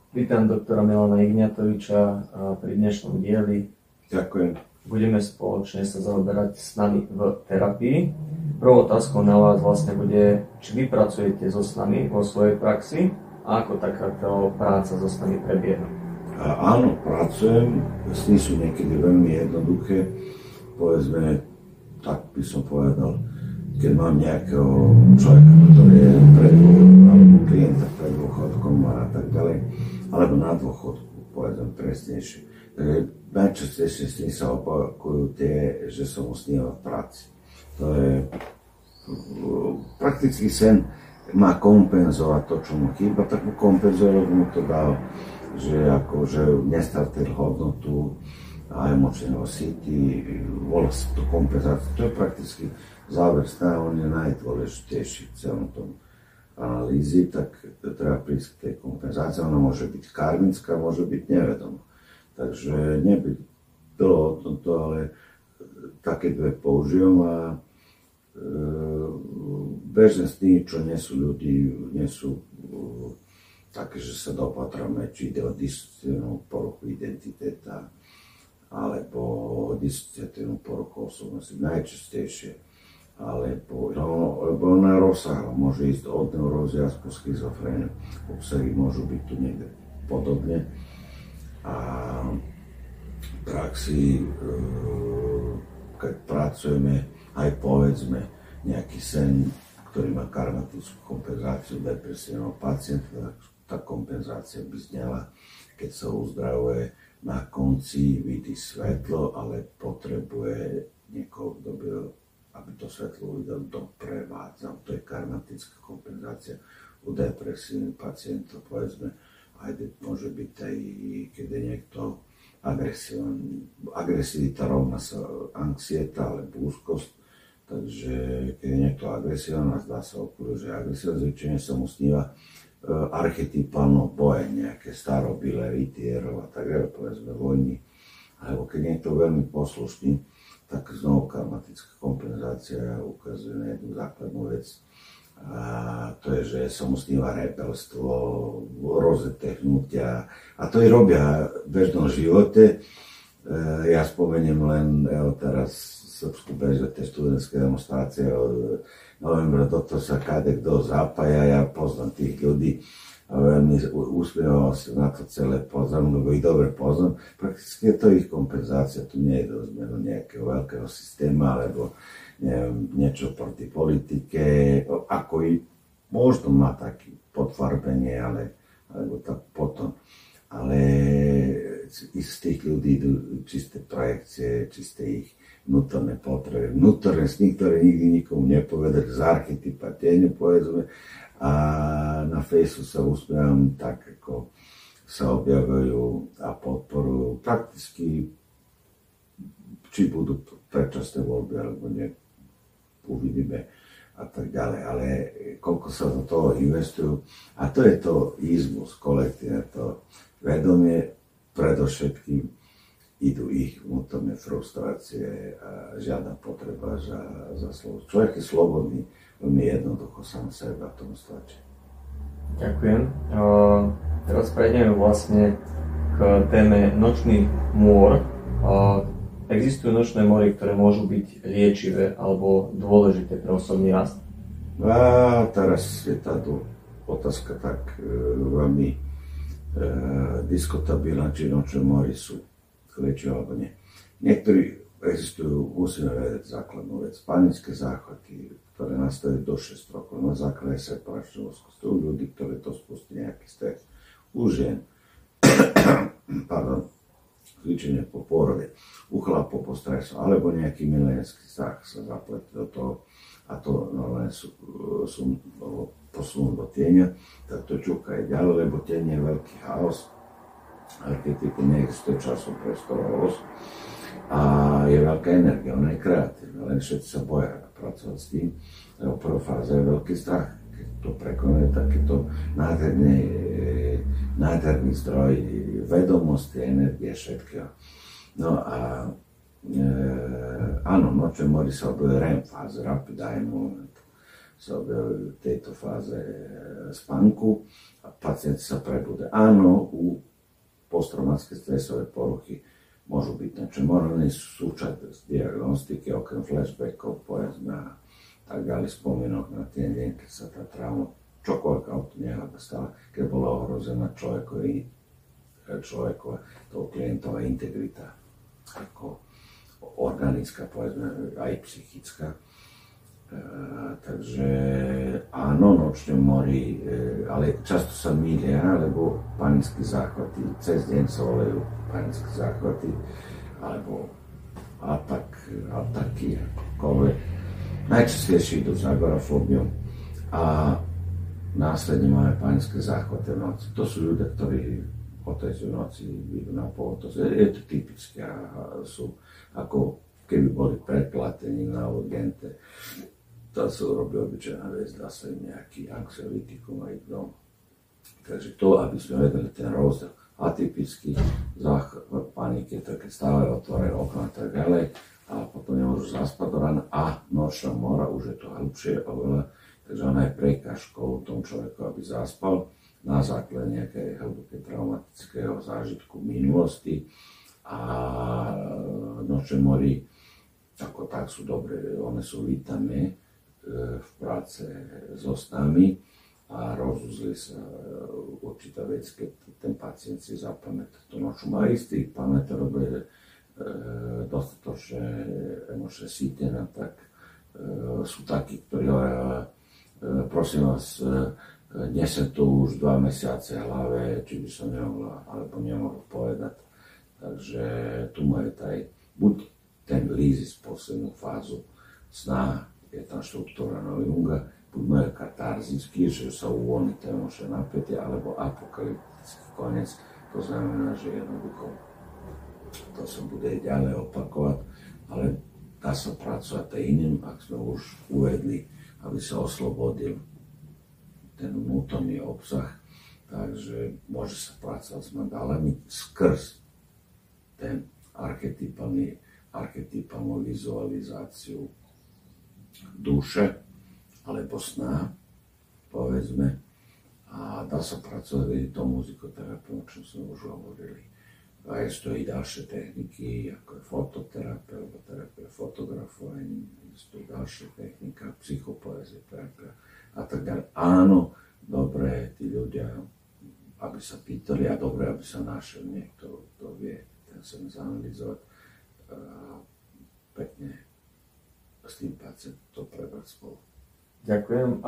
Vítam doktora Milana Igňatoviča pri dnešnom dieli. Ďakujem. Budeme spoločne sa zaoberať snami v terapii. Prvou otázkou na vás vlastne bude, či vy pracujete so snami vo svojej praxi a ako takáto práca so snami prebieha. Áno, pracujem. Sny sú niekedy veľmi jednoduché. Povedzme, tak by som povedal, keď mám nejakého človeka, ktorý je pred dôchodkom, alebo klienta pred dôchodkom a tak ďalej, alebo na dôchodku, povedzme presnejšie. Takže najčastejšie sny sa opakujú tie, že som usníval v práci. To je prakticky sen má kompenzovať to, čo mu chýba, tak mu kompenzuje, lebo mu to dá, že akože nestratil hodnotu a emočného city, volá sa to kompenzácia. To je prakticky záver sna, on je najdôležitejší v celom tom analýzi, tak treba prísť k tej kompenzácii. Ona môže byť karmická, môže byť nevedomá. Takže nebyť dlho o tomto, ale také dve použijem a bežné sny, čo nie sú ľudí, nie sú také, že sa dopatráme, či ide o disociálnu poruchu identiteta alebo disociálnu poruchu osobnosti, najčastejšie. Lebo ona rozsáhla, môže ísť od neurózy až po schizofréniu. Obsahy môžu byť tu niekde podobne. A v praxi, keď pracujeme, aj povedzme nejaký sen, ktorý má karmatickú kompenzáciu depresívneho pacienta, tá kompenzácia by znela, keď sa uzdravuje, na konci vidí svetlo, ale potrebuje niekoho, kto by, aby to svetlo uvidel, doprevádzal. To je karmatická kompenzácia u depresívnych pacientov, povedzme, aj môže byť aj, keď je niekto agresivita rovná sa anxieta alebo úzkosť. Takže keď je niekto agresívny a zdá sa okolo, že agresívne, zvyčajne sa mu sníva archetypálno boje, nejaké starobilé rytierov a tak ďalej, povedzme vojny. Alebo keď je niekto veľmi poslušný, tak znovu karmatická kompenzácia ukazuje na jednu základnú vec. A to je, že sa mu sníva rebelstvo, rozeté hnutia. A to i robia v bežnom živote. Ja spomeniem len teraz Srbskú BŽT študentské demonstrácie od novembra, do toho sa kade-kto zapája, ja poznám tých ľudí a veľmi usmieval sa na to celé, poznám, lebo ich dobre poznám. Prakticky je to ich kompenzácia, tu nie je do zmenu nejakého veľkého systému, alebo neviem, niečo proti politike, ako i možno má taký podfarbenie, alebo tak potom. Ale z tých ľudí idú čisté projekcie, čisté ich vnútorné potreby, vnútorné sny, ktoré nikdy nikomu nepovedali, z archetypa tieňu, povedzme. A na Fejsu sa usmievam tak, ako sa objavujú a podporujú prakticky, či budú predčasné voľby, alebo nie, uvidíme a tak ďalej. Ale koľko sa do toho investujú. A to je to izmus, kolektívne, to vedomie, predovšetkým idú ich vnútorné frustrácie a žiadna potreba za slovo. Človek je slobodný, veľmi jednoducho sám seba tomu stačí. Ďakujem. Teraz prejdeme vlastne k téme nočných môr. Existujú nočné mory, ktoré môžu byť liečivé alebo dôležité pre osobný rast? A teraz je táto otázka tak veľmi diskutabilná, či nočné mory sú liečivé alebo nie. Niektorí existujú, musíme vedieť základnú vec, panické záchvaty, ktoré nastavujú do 6 rokov na základe separačnej úzkosti. U ľudí, ktorí to spustí nejaký stres. U žien, zvyčajne po pôrode, u chlapov po stresu, alebo nejaký milenský strach sa zapletí do toho a to normálne sú posunú do tieňa, tak to čúka aj ďalej, lebo tieň je veľký chaos, archetypu neexistuje časom, priestorovosť a je veľká energia, ona je kreatívna, len všetci sa boja pracovať s tým, lebo prvá fáza je veľký strach, keď to prekonuje, tak je to nádherný zdroj vedomosti, energie, všetkého. No a áno, nočné mori sa objavujú REM fáze, rapid eye movement. sa objavujú v tejto fáze spánku a pacient sa prebude. Áno, u posttraumatické stresové poruchy môžu byť niečo morálne súčasť z diagnostiky, okrem flashbackov, povedzme, a tak ďalej, spomienok na ten deň, keď sa tá trauma, čokoľvek auto nehľada stala, keď bola ohrozená človekova, toho klientova integrita, ako organická, povedzme, aj psychická. Takže áno, nočné mory, ale často sa mýlia, lebo panické záchvaty, cez deň sa volajú panické záchvaty, alebo ataky, akokoľvek. Najčastejšie idú s agorafóbiou a následne máme panické záchvaty v noci. To sú ľudia, ktorí o tej noci idú na pohotovo. Je to typické a sú ako keby boli predplatení na urgente. To sa robí obyčajná vec, dá sa im nejaký anxiolitikum a idú. Takže to, aby sme vedeli ten rozdiel. Atypický záchvat paniky, to keď stále otvorené okna a tak ďalej a potom nemôžu zaspať do rána a nočná mora, už je to hlbšie oveľa, takže ona je prekážkou tomu človeku, aby zaspal na základe nejakého hlbokého traumatického zážitku minulosti a nočné mory ako tak sú dobré, one sú vítané v práce so snami a rozuzli sa určitá vec, keď ten pacient si zapamätá tú nočnú. A istý pamätá robí dostatočne emočne sítená, tak sú takí, ktorí prosím vás, nesem tu už 2 mesiace v hlave, či by som nemohla, alebo nemohol povedať. Takže tu majú aj buď ten lízis poslednú fázu sna, je tam štruktúra Junga, buď majú katarzický, že sa uvoľní to emočné napätie, alebo apokalyptický koniec, to znamená, že jednoducho to sa bude ďalej opakovať, ale dá sa pracovať aj iným, ak sme už uvedli, aby sa oslobodil ten vnútorný obsah, takže môže sa pracovať s mandálami skrz ten archetypálnu vizualizáciu duše alebo sna, povedzme, a dá sa pracovať aj to muzikoterapiou, o čom sme už hovorili. A sú i ďalšie techniky, ako je fototerapia, alebo terapia fotografovaním, sú ďalšie technika, psychopoézie, terapia a tak ďalej. Áno, dobré tí ľudia, aby sa pýtali a dobré, aby sa našiel niekto, kto vie, ten sa zanalizovať pekne s tým pacientom to prebrať spolu. Ďakujem.